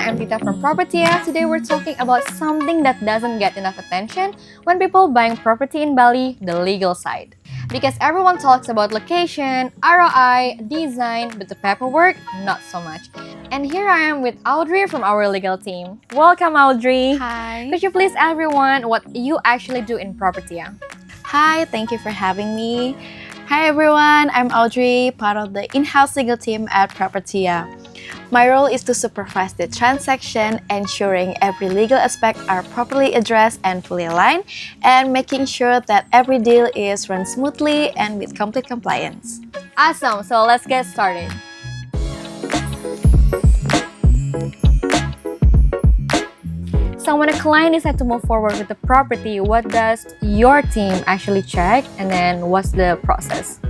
I'm Tita from Propertia. Today we're talking about something that doesn't get enough attention when people buying property in Bali, the legal side. Because everyone talks about location, ROI, design, but the paperwork, not so much. And here I am with Audri from our legal team. Welcome, Audri. Hi. Could you please everyone what you actually do in Propertia? Hi, thank you for having me. Hi everyone, I'm Audrey, part of the in-house legal team at Propertia. My role is to supervise the transaction, ensuring every legal aspect are properly addressed and fully aligned, and making sure that every deal is run smoothly and with complete compliance. Awesome, so let's get started. So when a client decides to move forward with the property, what does your team actually check, and then what's the process?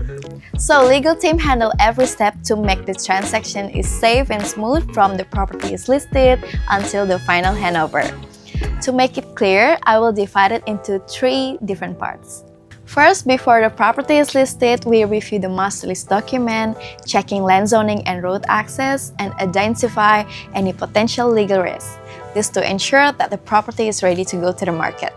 So legal team handle every step to make the transaction is safe and smooth from the property is listed until the final handover. To make it clear, I will divide it into 3 different parts. First, before the property is listed, we review the master list document, checking land zoning and road access, and identify any potential legal risks. This to ensure that the property is ready to go to the market.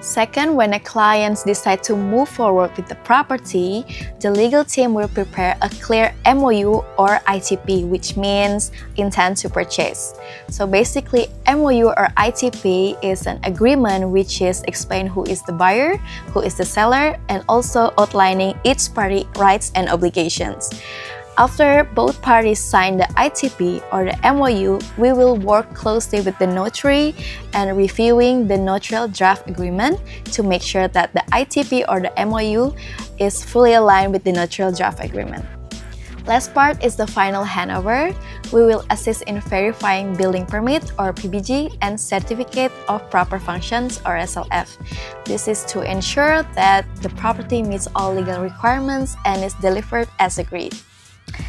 Second, when a client decides to move forward with the property, the legal team will prepare a clear MOU or ITP, which means intent to purchase. So basically, MOU or ITP is an agreement which is explain who is the buyer, who is the seller, and also outlining each party rights and obligations. After both parties sign the ITP or the MOU, we will work closely with the notary and reviewing the notarial draft agreement to make sure that the ITP or the MOU is fully aligned with the notarial draft agreement. Last part is the final handover. We will assist in verifying building permit or PBG and certificate of proper functions or SLF. This is to ensure that the property meets all legal requirements and is delivered as agreed.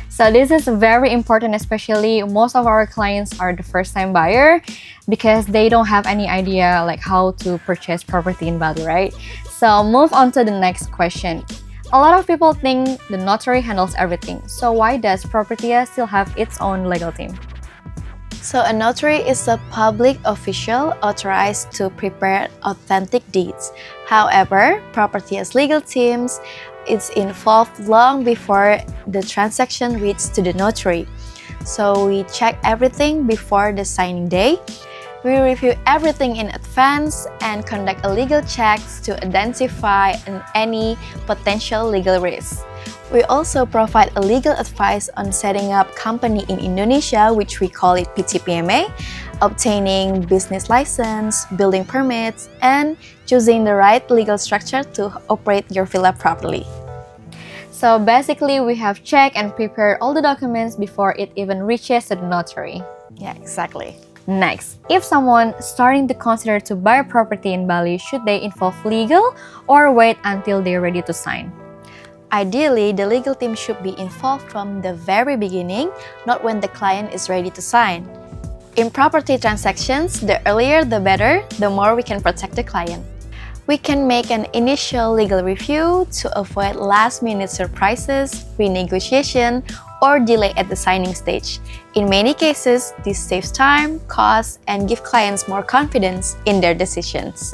So this is very important, especially most of our clients are the first-time buyer because they don't have any idea like how to purchase property in Bali, right? So move on to the next question. A lot of people think the notary handles everything. So why does Propertia still have its own legal team? So a notary is a public official authorized to prepare authentic deeds. However, Propertia's legal teams is involved long before the transaction reaches to the notary. So we check everything before the signing day. We review everything in advance and conduct a legal checks to identify any potential legal risks. We also provide a legal advice on setting up company in Indonesia, which we call it PTPMA, obtaining business license, building permits, and choosing the right legal structure to operate your villa properly. So basically, we have checked and prepared all the documents before it even reaches the notary. Yeah, exactly. Next, if someone starting to consider to buy a property in Bali, should they involve legal or wait until they're ready to sign? Ideally, the legal team should be involved from the very beginning, not when the client is ready to sign. In property transactions, the earlier the better, the more we can protect the client. We can make an initial legal review to avoid last-minute surprises, renegotiation, or delay at the signing stage. In many cases, this saves time, cost, and give clients more confidence in their decisions.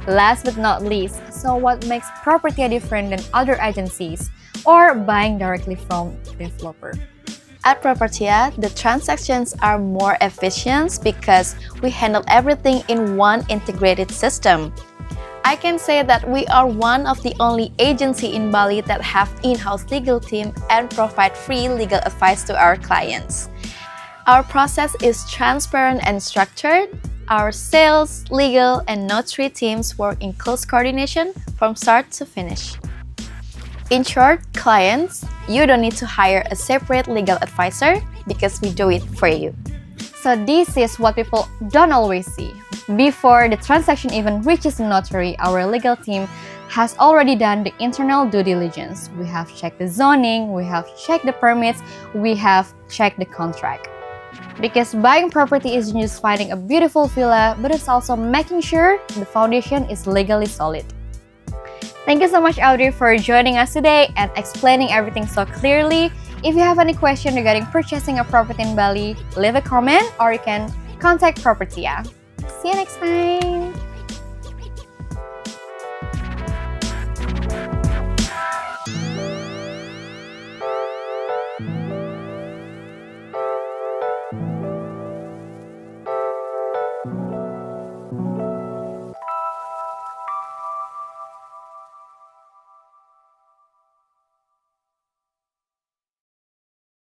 Last but not least, so what makes Propertia different than other agencies or buying directly from developer? At Propertia, the transactions are more efficient because we handle everything in one integrated system. I can say that we are one of the only agency in Bali that have in-house legal team and provide free legal advice to our clients. Our process is transparent and structured. Our sales, legal, and notary teams work in close coordination from start to finish. In short, clients, you don't need to hire a separate legal advisor because we do it for you. So this is what people don't always see. Before the transaction even reaches the notary, our legal team has already done the internal due diligence. We have checked the zoning, we have checked the permits, we have checked the contract. Because buying property isn't just finding a beautiful villa, but it's also making sure the foundation is legally solid. Thank you so much, Audri, for joining us today and explaining everything so clearly. If you have any question regarding purchasing a property in Bali, leave a comment or you can contact Propertia. See you next time!